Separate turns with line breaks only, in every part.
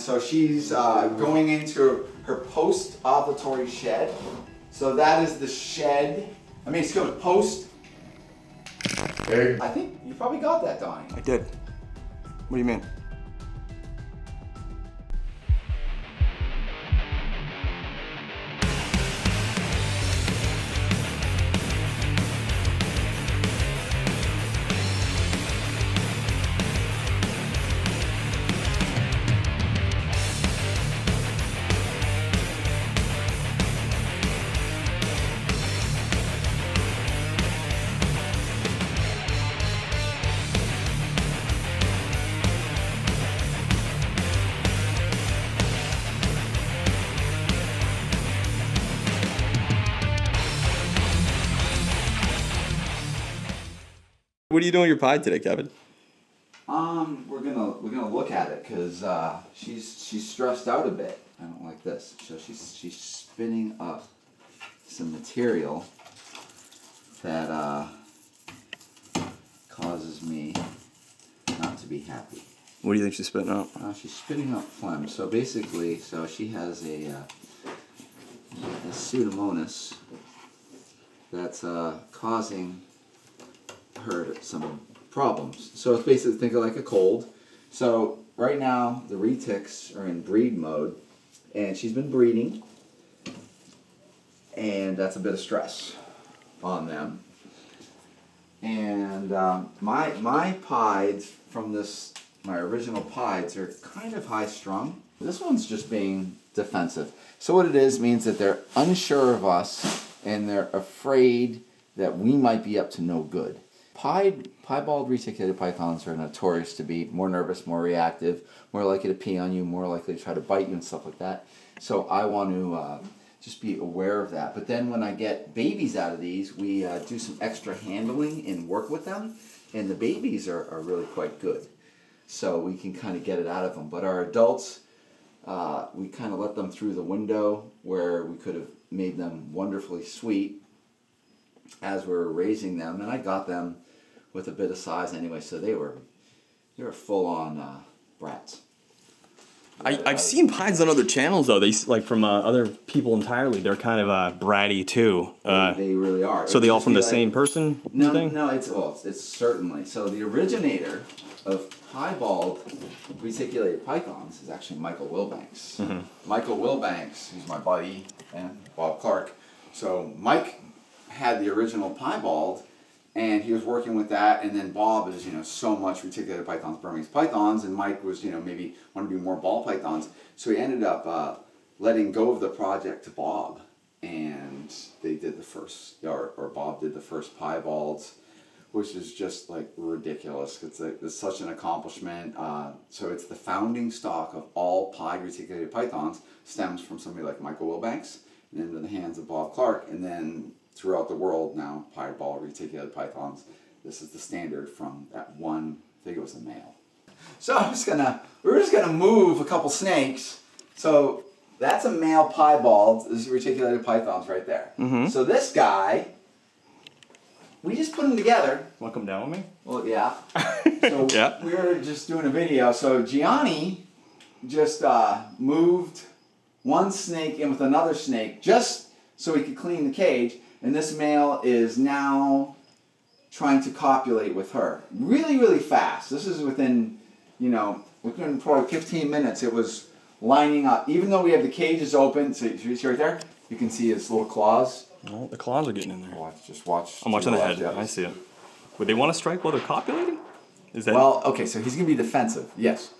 so she's going into her post-ovulatory shed. So that is the shed. I mean, excuse me, post. I think you probably got that, Donnie.
I did. What do you mean? What are you doing with your pie today, Kevin?
We're gonna look at it because she's stressed out a bit. I don't like this. So she's spinning up some material that causes me not to be happy.
What do you think she's spitting up?
She's spitting up phlegm. So basically, she has a pseudomonas that's causing her some problems. So it's basically, think of like a cold. So right now the retics are in breed mode, and she's been breeding, and that's a bit of stress on them. And my pieds from my original pieds are kind of high strung. This one's just being defensive. So what it is means that they're unsure of us and they're afraid that we might be up to no good. Piebald reticulated pythons are notorious to be more nervous, more reactive, more likely to pee on you, more likely to try to bite you and stuff like that. So I want to just be aware of that. But then when I get babies out of these, we do some extra handling and work with them, and the babies are really quite good. So we can kind of get it out of them. But our adults, we kind of let them through the window where we could have made them wonderfully sweet as we were raising them, and I got them with a bit of size anyway, so they were full-on brats.
I've seen pies on other channels though. They like from other people entirely. They're kind of bratty too.
They really are.
So they all from the same person?
No, it's certainly. So the originator of piebald reticulated pythons is actually Michael Wilbanks. Mm-hmm. Michael Wilbanks, he's my buddy, and Bob Clark. So Mike had the original piebald, and he was working with that, and then Bob is, so much reticulated pythons, Burmese pythons, and Mike was, maybe want to do more ball pythons, so he ended up letting go of the project to Bob, and they did the first, or Bob did the first piebalds, which is just like ridiculous. It's such an accomplishment. So it's the founding stock of all pied reticulated pythons stems from somebody like Michael Wilbanks, and into the hands of Bob Clark, and then throughout the world now, piebald reticulated pythons. This is the standard from that one. I think it was a male. So we're just gonna move a couple snakes. So that's a male piebald. This is reticulated pythons right there. Mm-hmm. So this guy, we just put them together.
Want to come down with me?
Well, yeah. So yeah. We were just doing a video. So Gianni just moved one snake in with another snake just so he could clean the cage. And this male is now trying to copulate with her really, really fast. This is within probably 15 minutes. It was lining up. Even though we have the cages open, so you see right there? You can see his little claws.
Oh, the claws are getting in there.
Watch.
I'm watching the head. Yeah. I see it. Would they want to strike while they're copulating?
Well, okay, so he's going to be defensive, yes.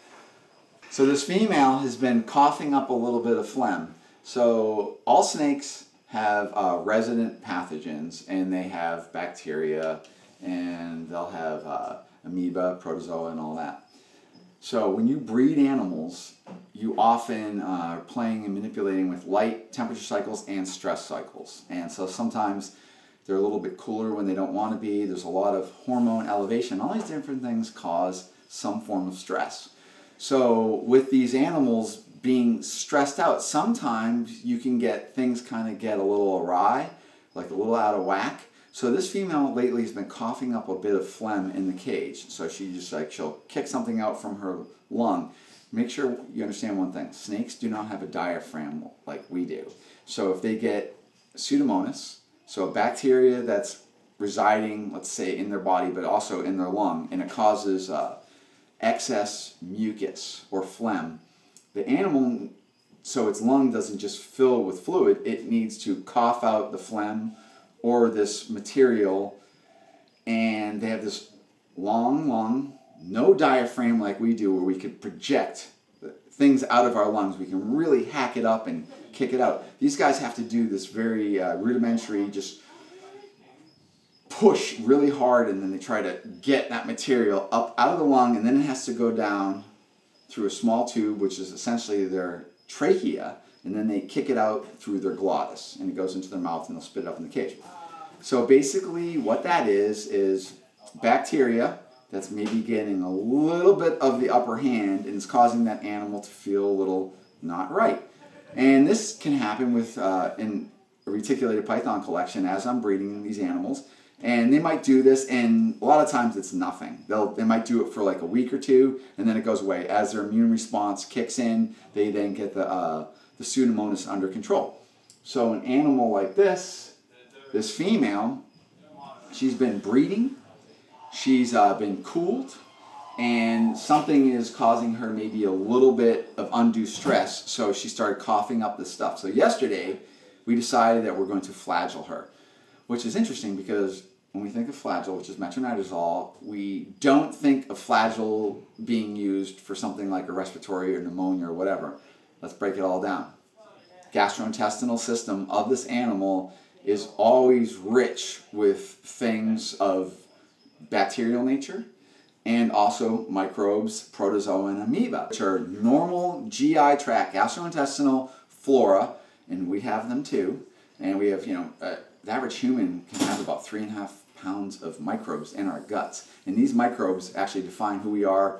So this female has been coughing up a little bit of phlegm. So all snakes have resident pathogens, and they have bacteria, and they'll have amoeba, protozoa, and all that. So when you breed animals, you often are playing and manipulating with light, temperature cycles, and stress cycles. And so sometimes they're a little bit cooler when they don't want to be. There's a lot of hormone elevation. All these different things cause some form of stress. So with these animals being stressed out, sometimes you can get things kind of get a little awry, like a little out of whack. So this female lately has been coughing up a bit of phlegm in the cage. So she just she'll kick something out from her lung. make sure you understand one thing. Snakes do not have a diaphragm like we do. So if they get Pseudomonas, so a bacteria that's residing, let's say, in their body, but also in their lung, and it causes excess mucus or phlegm, the animal, so its lung doesn't just fill with fluid, it needs to cough out the phlegm or this material, and they have this long lung, no diaphragm like we do, where we could project things out of our lungs. We can really hack it up and kick it out. These guys have to do this very rudimentary, just push really hard, and then they try to get that material up out of the lung, and then it has to go down through a small tube, which is essentially their trachea, and then they kick it out through their glottis, and it goes into their mouth, and they'll spit it up in the cage. So basically what that is bacteria that's maybe getting a little bit of the upper hand, and it's causing that animal to feel a little not right. And this can happen with in a reticulated python collection as I'm breeding these animals. And they might do this, and a lot of times it's nothing. They might do it for like a week or two, and then it goes away. As their immune response kicks in, they then get the Pseudomonas under control. So an animal like this female, she's been breeding, she's been cooled, and something is causing her maybe a little bit of undue stress, so she started coughing up this stuff. So yesterday, we decided that we're going to flagell her, which is interesting because when we think of flagell, which is metronidazole, we don't think of flagell being used for something like a respiratory or pneumonia or whatever. Let's break it all down. Gastrointestinal system of this animal is always rich with things of bacterial nature and also microbes, protozoa, and amoeba, which are normal GI tract, gastrointestinal flora, and we have them too. And we have, the average human can have about 3.5 pounds of microbes in our guts. And these microbes actually define who we are,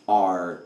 our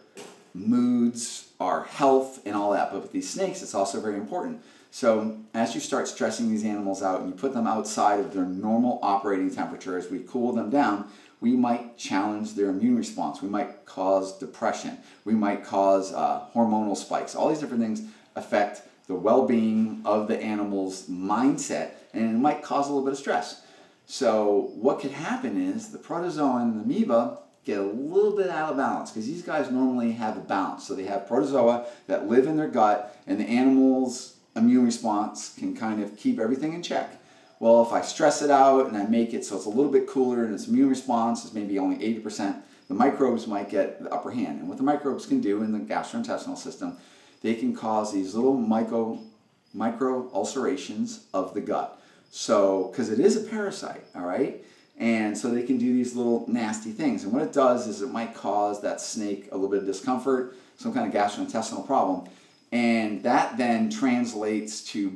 moods, our health, and all that. But with these snakes, it's also very important. So as you start stressing these animals out and you put them outside of their normal operating temperature, as we cool them down, we might challenge their immune response. We might cause depression. We might cause hormonal spikes. All these different things affect the well-being of the animal's mindset, and it might cause a little bit of stress. So what could happen is the protozoa and the amoeba get a little bit out of balance, because these guys normally have a balance. So they have protozoa that live in their gut, and the animal's immune response can kind of keep everything in check. Well, if I stress it out and I make it so it's a little bit cooler and its immune response is maybe only 80%, the microbes might get the upper hand. And what the microbes can do in the gastrointestinal system, they can cause these little micro ulcerations of the gut. So, because it is a parasite, all right? And so they can do these little nasty things. And what it does is it might cause that snake a little bit of discomfort, some kind of gastrointestinal problem. And that then translates to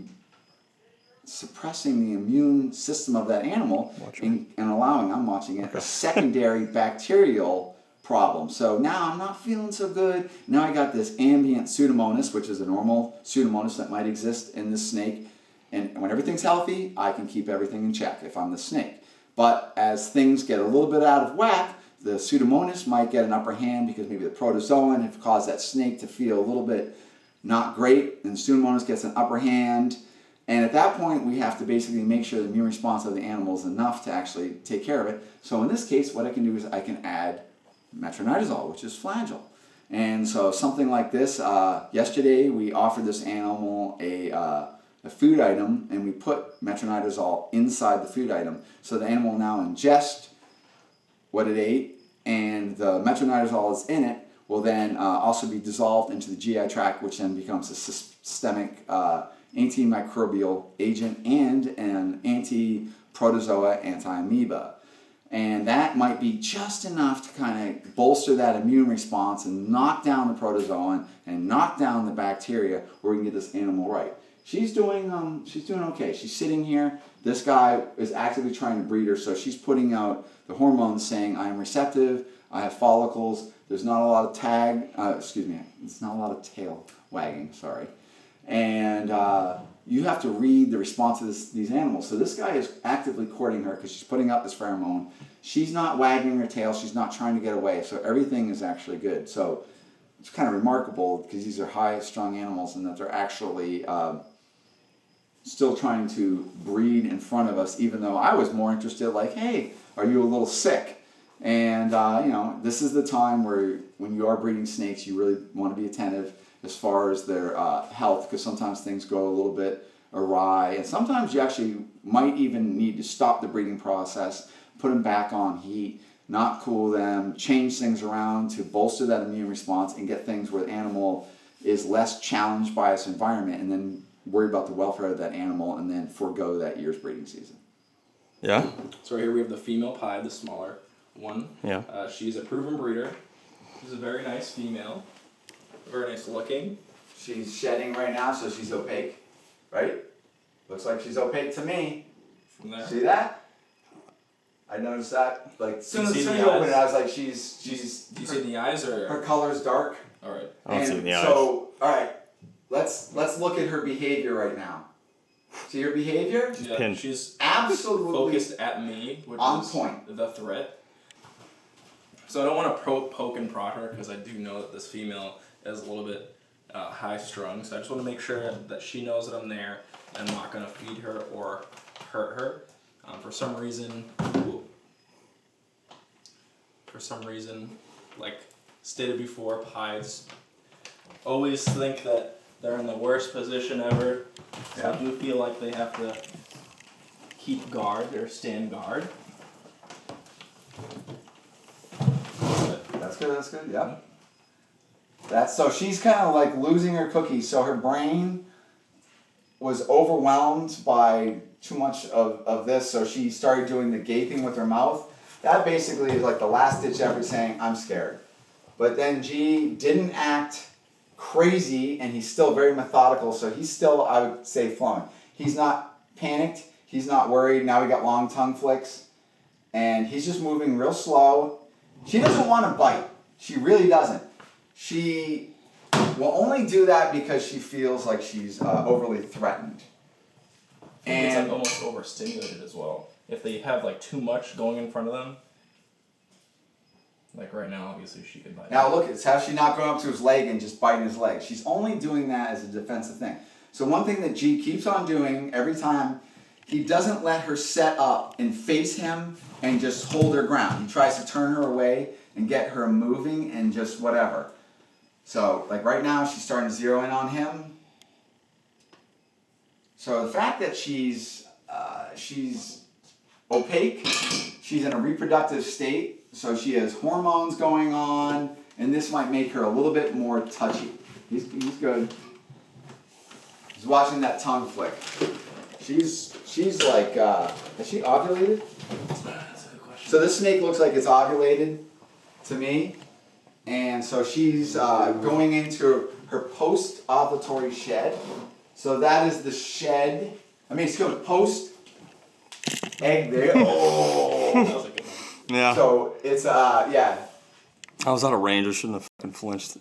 suppressing the immune system of that animal and allowing, I'm watching it, a secondary bacterial problem. So now I'm not feeling so good. Now I got this ambient Pseudomonas, which is a normal Pseudomonas that might exist in this snake. And when everything's healthy, I can keep everything in check if I'm the snake. But as things get a little bit out of whack, the Pseudomonas might get an upper hand because maybe the protozoan have caused that snake to feel a little bit not great, and Pseudomonas gets an upper hand. And at that point, we have to basically make sure the immune response of the animal is enough to actually take care of it. So in this case, what I can do is I can add metronidazole, which is flagell. And so something like this, yesterday we offered this animal a food item, and we put metronidazole inside the food item. So the animal now ingest what it ate, and the metronidazole is in it will then also be dissolved into the GI tract, which then becomes a systemic antimicrobial agent and an anti-protozoa, anti-amoeba. And that might be just enough to kind of bolster that immune response and knock down the protozoan and knock down the bacteria where we can get this animal right. She's doing okay. She's sitting here. This guy is actively trying to breed her, so she's putting out the hormones saying, I am receptive, I have follicles, there's not a lot of there's not a lot of tail wagging, sorry. And you have to read the response of these animals. So this guy is actively courting her because she's putting out this pheromone. She's not wagging her tail. She's not trying to get away. So everything is actually good. So it's kind of remarkable because these are high strung animals and that they're actually still trying to breed in front of us, even though I was more interested, like, hey, are you a little sick? And you know, this is the time where when you are breeding snakes, you really want to be attentive as far as their health, because sometimes things go a little bit awry, and sometimes you actually might even need to stop the breeding process, put them back on heat, not cool them, change things around to bolster that immune response and get things where the animal is less challenged by its environment, and then worry about the welfare of that animal and then forego that year's breeding season.
Yeah.
So right here we have the female pie, the smaller one.
Yeah.
She's a proven breeder. She's a very nice female. Very nice looking.
She's shedding right now, so she's opaque, right? Looks like she's opaque to me.
From there.
See that? I noticed that. Like, as soon as
see
you
the
open
eyes?
it, I was like, she's
Do you see the eyes or?
her color's dark.
All right.
I don't see
And
the eyes.
so, all right, let's look at her behavior right now. See her behavior?
Yeah,
pinned.
she's
Absolutely
focused at me, which
on
is
point.
the threat. So I don't want to poke and prod her because I do know that this female is a little bit high strung. So I just want to make sure that she knows that I'm there and I'm not going to feed her or hurt her. For some reason, like stated before, pies always think that they're in the worst position ever. So
Yeah.
I do feel like they have to keep guard or stand guard.
That's good, yeah. So she's kind of like losing her cookies. So her brain was overwhelmed by too much of this, so she started doing the gaping with her mouth. That basically is like the last ditch effort saying, I'm scared. But then G didn't act crazy, and he's still very methodical, so he's still, I would say, flowing. He's not panicked, he's not worried. Now we got long tongue flicks, and he's just moving real slow. She doesn't want to bite. She really doesn't. She will only do that because she feels like she's overly threatened.
I think it's
And
like almost overstimulated as well. If they have like too much going in front of them, like right now, obviously she could bite.
now look, it's how she not going up to his leg and just biting his leg. She's only doing that as a defensive thing. So one thing that G keeps on doing every time, he doesn't let her set up and face him and just hold her ground. He tries to turn her away and get her moving and just whatever. So like right now, she's starting to zero in on him. So the fact that she's opaque, she's in a reproductive state, so she has hormones going on, and this might make her a little bit more touchy. He's good. He's watching that tongue flick. She's like, has she ovulated?
That's a good question.
So this snake looks like it's ovulated to me, and so she's going into her post-ovulatory shed. So that is the shed. Post egg there. Oh.
That was a good one.
Yeah.
So it's yeah.
I was out of range. I shouldn't have fucking flinched.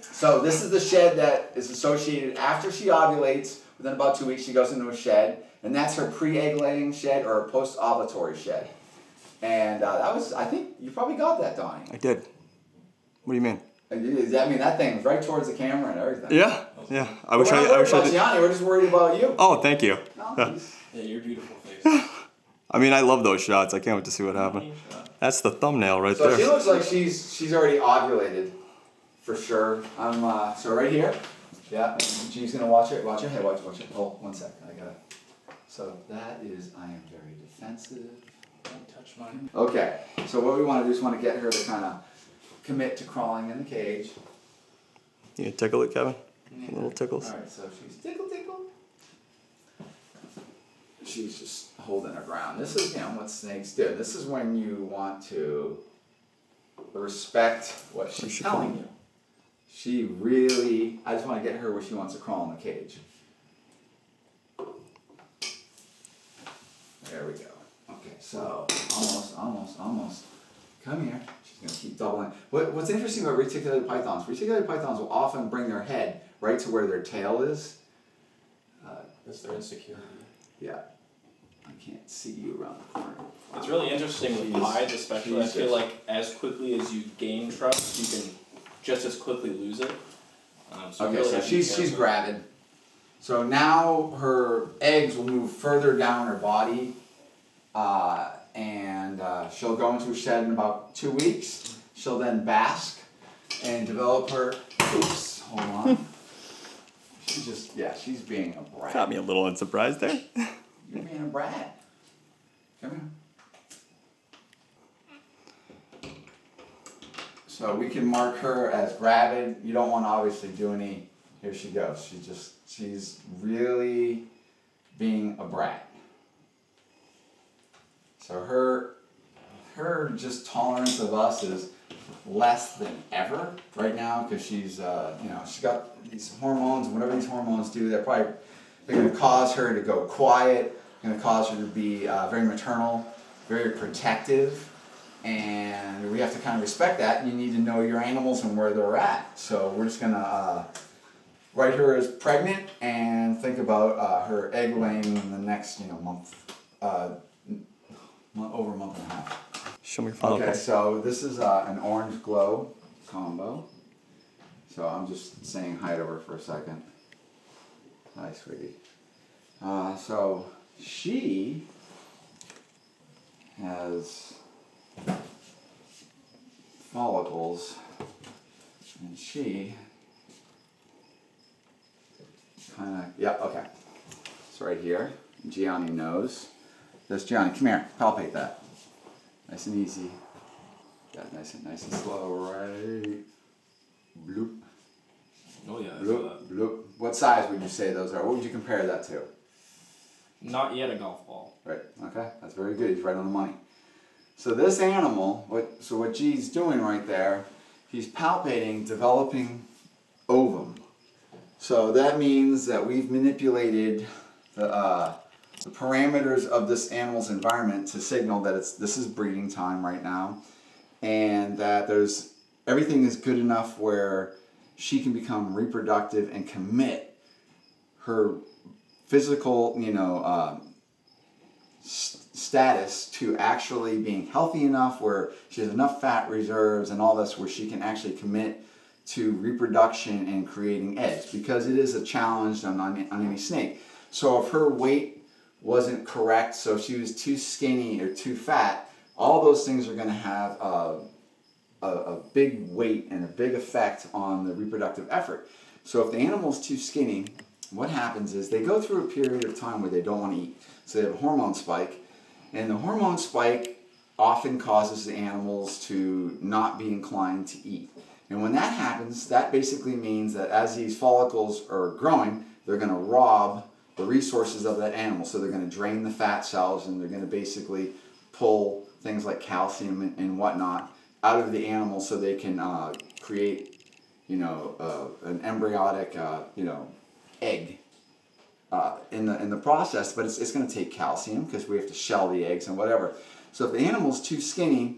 So this is the shed that is associated after she ovulates. Within about 2 weeks, she goes into a shed, and that's her pre-egg laying shed or her post-ovulatory shed. And that was, I think you probably got that, Donnie.
I did. What do you mean?
I mean, that thing was right towards the camera and everything.
Yeah. Yeah. I
We're
wish
not
I
worried
wish I
about
did.
Gianni, we're just worried about you.
Oh, thank you.
No,
Yeah.
Yeah, your beautiful face.
I mean, I love those shots. I can't wait to see what happened. That's the thumbnail right
So she
there.
looks like she's already ovulated, for sure. So right here, yeah. G's gonna watch it. Watch her head. Watch it. Hold 1 second. I gotta. So that is. I am very defensive.
Don't touch mine.
Okay. So what we want to do is want to get her to kind of commit to crawling in the cage.
You gonna tickle it, Kevin?
Yeah.
Little tickles.
All right. So she's tickle. She's just holding her ground. This is what snakes do. This is when you want to respect what she's telling you. She really, I just want to get her where she wants to crawl in the cage. There we go. Okay, so almost. Come here. She's going to keep doubling. What's interesting about reticulated pythons will often bring their head right to where their tail is.
That's their insecurity.
Yeah. I can't see you around the corner.
It's really interesting with
Jeez.
pies, especially. I feel
Jesus.
like as quickly as you gain trust, you can just as quickly lose it. So
Okay,
really
so
have to be
she's
careful.
gravid. So now her eggs will move further down her body, and she'll go into a shed in about 2 weeks. She'll then bask and develop her. Oops, hold on. She's being a brat.
Got me a little unsurprised there.
You're being a brat. Come here. So we can mark her as gravid. You don't want to obviously do any. Here she goes. She's really being a brat. So her just tolerance of us is less than ever right now because she's she's got these hormones, and whatever these hormones do, they're going to cause her to go quiet, going to cause her to be very maternal, very protective, and we have to kind of respect that. And you need to know your animals and where they're at. So we're just going to write her as pregnant and think about her egg laying in the next month, over a month and a half.
Show me your follicles.
Okay, so this is an orange glow combo. So I'm just saying hi to her for a second. Hi, sweetie. So she has follicles, and she okay. It's right here. Gianni knows. This Gianni, come here, palpate that. Nice and easy. Got nice and slow, right? Bloop.
Oh yeah.
Bloop, bloop. What size would you say those are? What would you compare that to?
Not yet a golf ball.
Right. Okay. That's very good. He's right on the money. So this animal, what G's doing right there, he's palpating developing ovum. So that means that we've manipulated the parameters of this animal's environment to signal that this is breeding time right now, and that everything is good enough where she can become reproductive and commit her physical, status to actually being healthy enough where she has enough fat reserves and all this where she can actually commit to reproduction and creating eggs, because it is a challenge on any snake. So if her weight wasn't correct, so if she was too skinny or too fat, all those things are going to have a big weight and a big effect on the reproductive effort. So if the animal's too skinny, what happens is they go through a period of time where they don't want to eat. So they have a hormone spike, and the hormone spike often causes the animals to not be inclined to eat. And when that happens, that basically means that as these follicles are growing, they're going to rob the resources of that animal. So they're going to drain the fat cells, and they're going to basically pull things like calcium and whatnot out of the animal so they can create, an embryonic, egg in the process. But it's going to take calcium because we have to shell the eggs and whatever. So if the animal's too skinny,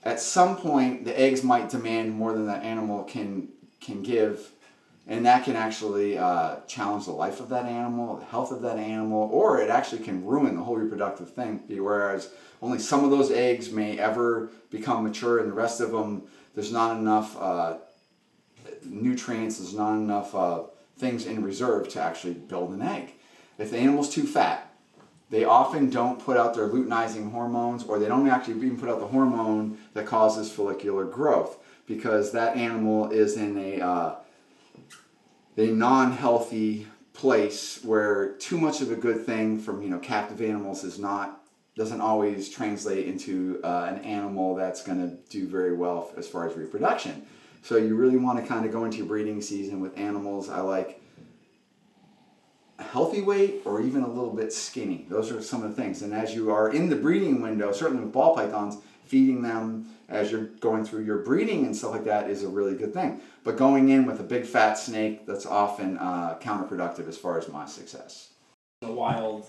at some point the eggs might demand more than that animal can give, and that can actually challenge the life of that animal, the health of that animal, or it actually can ruin the whole reproductive thing. Whereas only some of those eggs may ever become mature, and the rest of them, there's not enough nutrients, there's not enough things in reserve to actually build an egg. If the animal's too fat, they often don't put out their luteinizing hormones, or they don't actually even put out the hormone that causes follicular growth, because that animal is in a non-healthy place where too much of a good thing from captive animals doesn't always translate into an animal that's going to do very well as far as reproduction. So you really want to kind of go into your breeding season with animals. I like a healthy weight or even a little bit skinny. Those are some of the things. And as you are in the breeding window, certainly with ball pythons, feeding them as you're going through your breeding and stuff like that is a really good thing. But going in with a big fat snake, that's often counterproductive as far as my success.
In the wild,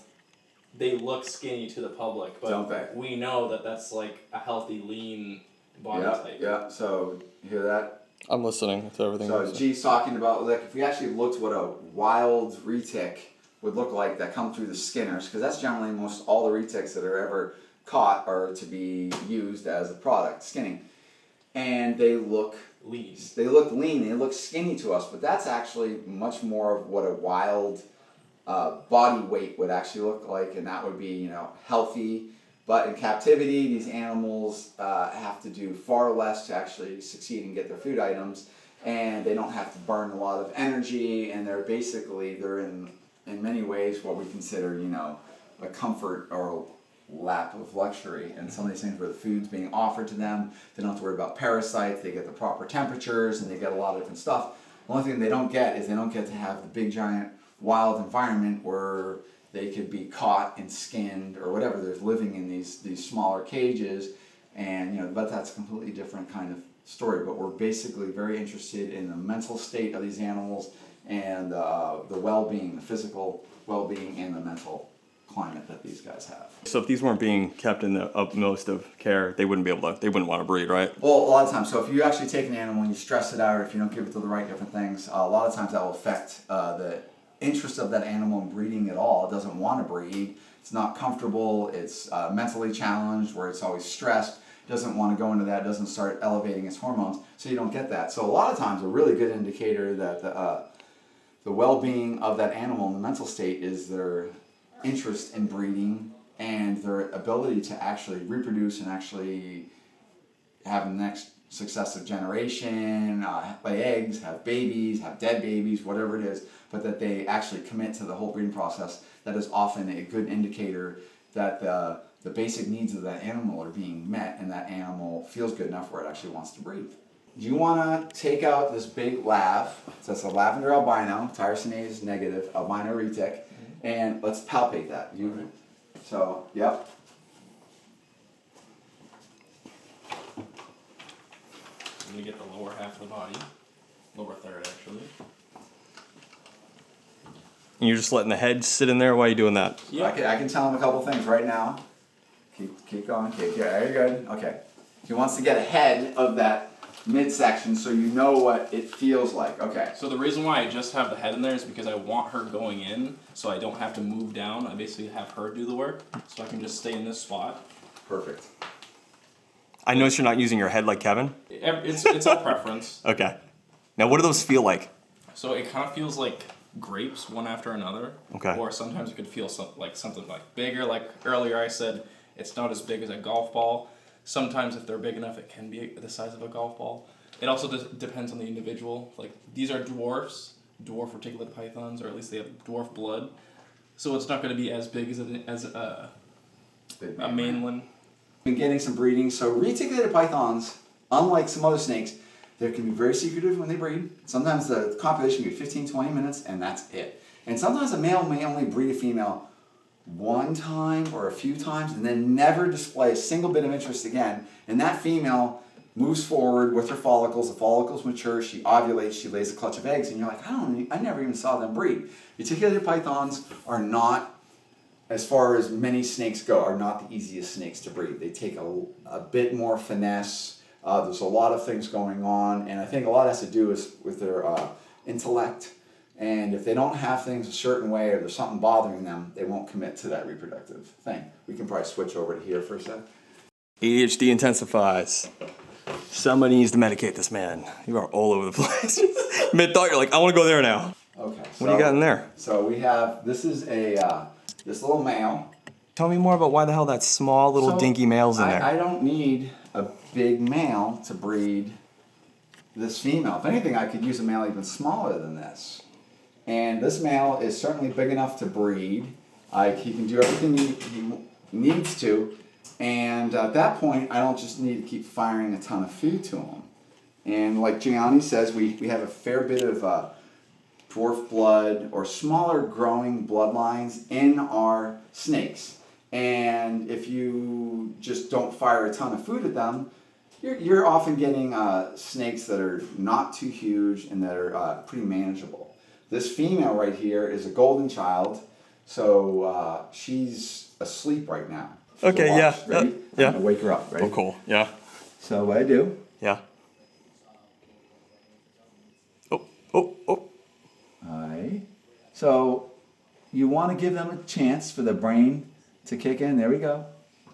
they look skinny to the public, but
Don't they?
we know that that's like a healthy, lean body type.
Yeah. So you hear that?
I'm listening to everything.
So G's talking about, if we actually looked what a wild retic would look like that come through the skinners, because that's generally most all the retics that are ever caught are to be used as a product, skinning. And they look
lean.
They look lean, they look skinny to us, but that's actually much more of what a wild body weight would actually look like, and that would be, you know, healthy. But in captivity, these animals have to do far less to actually succeed and get their food items, and they don't have to burn a lot of energy, and they're in many ways what we consider, you know, a comfort or a lap of luxury. And some of these things where the food's being offered to them, they don't have to worry about parasites, they get the proper temperatures, and they get a lot of different stuff. The only thing they don't get is they don't get to have the big giant wild environment where they could be caught and skinned or whatever. They're living in these smaller cages, and you know, but that's a completely different kind of story. But we're basically very interested in the mental state of these animals and the well-being, the physical well-being, and the mental climate that these guys have.
So if these weren't being kept in the utmost of care, they wouldn't want to breed, right?
Well, a lot of times, so if you actually take an animal and you stress it out, or if you don't give it to the right different things, a lot of times that will affect the interest of that animal in breeding at all. It doesn't want to breed. It's not comfortable. It's mentally challenged, where it's always stressed. It doesn't want to go into that. It doesn't start elevating its hormones, so you don't get that. So a lot of times, a really good indicator that the well-being of that animal in the mental state is their interest in breeding and their ability to actually reproduce and actually have the next successive generation, lay eggs, have babies, have dead babies, whatever it is, but that they actually commit to the whole breeding process. That is often a good indicator that the basic needs of that animal are being met, and that animal feels good enough where it actually wants to breed. Do you want to take out this big lav? So that's a lavender albino, tyrosinase negative, albino retic, and let's palpate that. So, yep.
I'm going to get the lower half of the body, lower third actually.
And you're just letting the head sit in there while you're doing that?
Yeah. I can tell him a couple things right now. Keep going. Very good. Okay. He wants to get ahead of that midsection so you know what it feels like. Okay.
So the reason why I just have the head in there is because I want her going in, so I don't have to move down. I basically have her do the work, so I can just stay in this spot.
Perfect.
I notice you're not using your head like Kevin.
It's a preference.
Okay. Now, what do those feel like?
So it kind of feels like grapes one after another.
Okay.
Or sometimes it could feel something like bigger. Like earlier I said, it's not as big as a golf ball. Sometimes if they're big enough, it can be the size of a golf ball. It also depends on the individual. Like these are dwarf reticulate pythons, or at least they have dwarf blood. So it's not going to be as big as a mainland.
Been getting some breeding. So reticulated pythons, unlike some other snakes, they can be very secretive when they breed. Sometimes the copulation can be 15, 20 minutes, and that's it. And sometimes a male may only breed a female one time or a few times and then never display a single bit of interest again. And that female moves forward with her follicles. The follicles mature, she ovulates, she lays a clutch of eggs, and you're like, I never even saw them breed. Reticulated pythons are not, as far as many snakes go, are not the easiest snakes to breed. They take a bit more finesse. There's a lot of things going on, and I think a lot has to do with their intellect. And if they don't have things a certain way, or there's something bothering them, they won't commit to that reproductive thing. We can probably switch over to here for a sec.
ADHD intensifies. Somebody needs to medicate this man. You are all over the place. Mid-thought, you're like, I want to go there now.
Okay.
What do you got in there?
So we have, this is this little male.
Tell me more about why the hell that small little dinky male's in there.
I don't need a big male to breed this female. If anything, I could use a male even smaller than this. And this male is certainly big enough to breed. He can do everything he needs to. And at that point, I don't just need to keep firing a ton of food to him. And like Gianni says, we have a fair bit of dwarf blood or smaller growing bloodlines in our snakes. And if you just don't fire a ton of food at them, you're often getting snakes that are not too huge and that are pretty manageable. This female right here is a golden child, so she's asleep right now.
Okay,
So watch.
yeah.
Ready?
Yeah.
I'm gonna wake her up, right?
Oh, cool. Yeah.
So what I do,
Yeah. Oh.
so you want to give them a chance for the brain to kick in. There we go.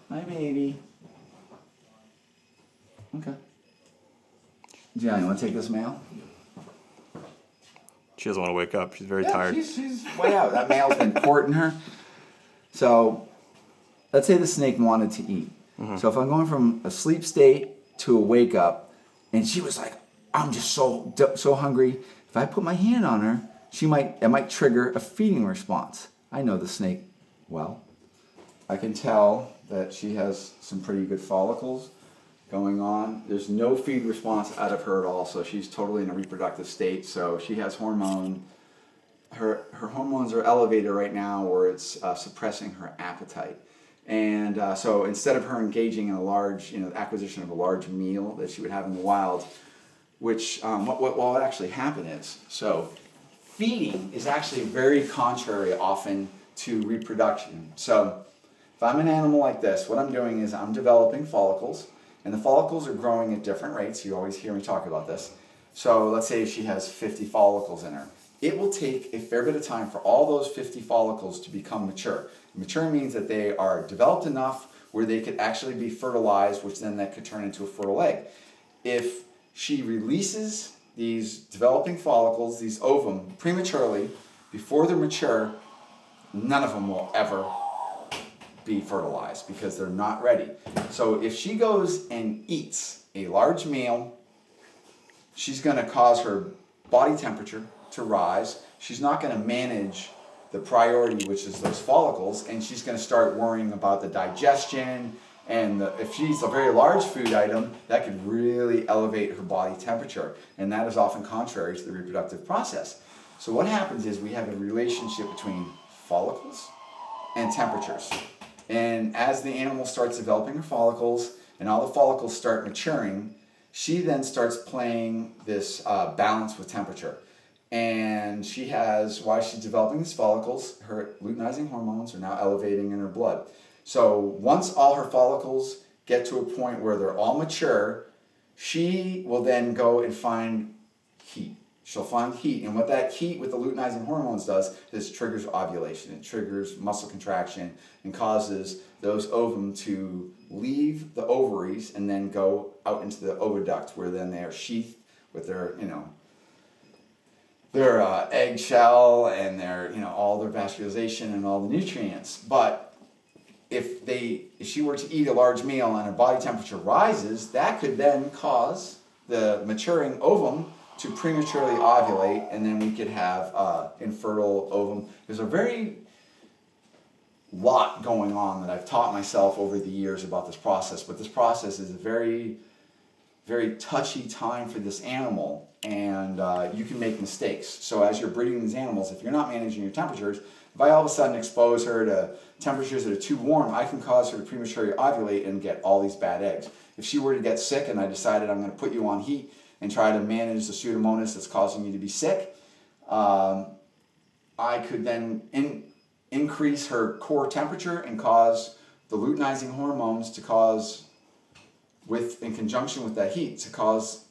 Hi, baby. Okay. Gianni, you want to take this male?
She doesn't want to wake up. She's very
Yeah,
tired.
she's way out. That male's been courting her. So, let's say the snake wanted to eat. So if I'm going from a sleep state to a wake up, and she was like, I'm just so hungry. If I put my hand on her, it might trigger a feeding response. I know the snake well. I can tell that she has some pretty good follicles going on. There's no feed response out of her at all, so she's totally in a reproductive state. So she has hormone. Her hormones are elevated right now, where it's suppressing her appetite. And so instead of her engaging in a large, acquisition of a large meal that she would have in the wild, which what will actually happen is, so feeding is actually very contrary often to reproduction. So if I'm an animal like this, what I'm doing is I'm developing follicles, and the follicles are growing at different rates. You always hear me talk about this. So let's say she has 50 follicles in her. It will take a fair bit of time for all those 50 follicles to become mature. Mature means that they are developed enough where they could actually be fertilized, which then that could turn into a fertile egg. If she releases these developing follicles, these ovum, prematurely, before they're mature, none of them will ever be fertilized because they're not ready. So if she goes and eats a large meal, she's going to cause her body temperature to rise. She's not going to manage the priority, which is those follicles, and she's going to start worrying about the digestion. And if she's a very large food item, that could really elevate her body temperature, and that is often contrary to the reproductive process. So what happens is we have a relationship between follicles and temperatures. And as the animal starts developing her follicles and all the follicles start maturing, she then starts playing this balance with temperature. And while she's developing these follicles, her luteinizing hormones are now elevating in her blood. So once all her follicles get to a point where they're all mature, she will then go and find heat. She'll find heat, and what that heat with the luteinizing hormones does is triggers ovulation. It triggers muscle contraction and causes those ovum to leave the ovaries and then go out into the oviduct, where then they are sheathed with their egg shell and their all their vascularization and all the nutrients. But if she were to eat a large meal and her body temperature rises, that could then cause the maturing ovum to prematurely ovulate, and then we could have infertile ovum. There's a very lot going on that I've taught myself over the years about this process, but this process is a very, very touchy time for this animal, and you can make mistakes. So as you're breeding these animals, if you're not managing your temperatures, if I all of a sudden expose her to temperatures that are too warm, I can cause her to prematurely ovulate and get all these bad eggs. If she were to get sick and I decided I'm going to put you on heat and try to manage the Pseudomonas that's causing you to be sick, I could then increase her core temperature and cause the luteinizing hormones to cause, in conjunction with that heat, to cause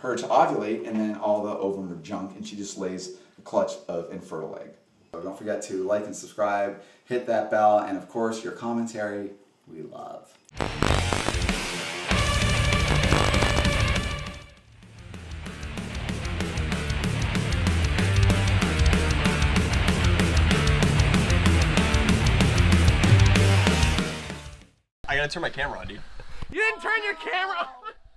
her to ovulate, and then all the ovum are junk, and she just lays a clutch of infertile egg. So don't forget to like and subscribe, hit that bell, and of course your commentary we love.
I gotta turn my camera on, dude.
You didn't turn your camera.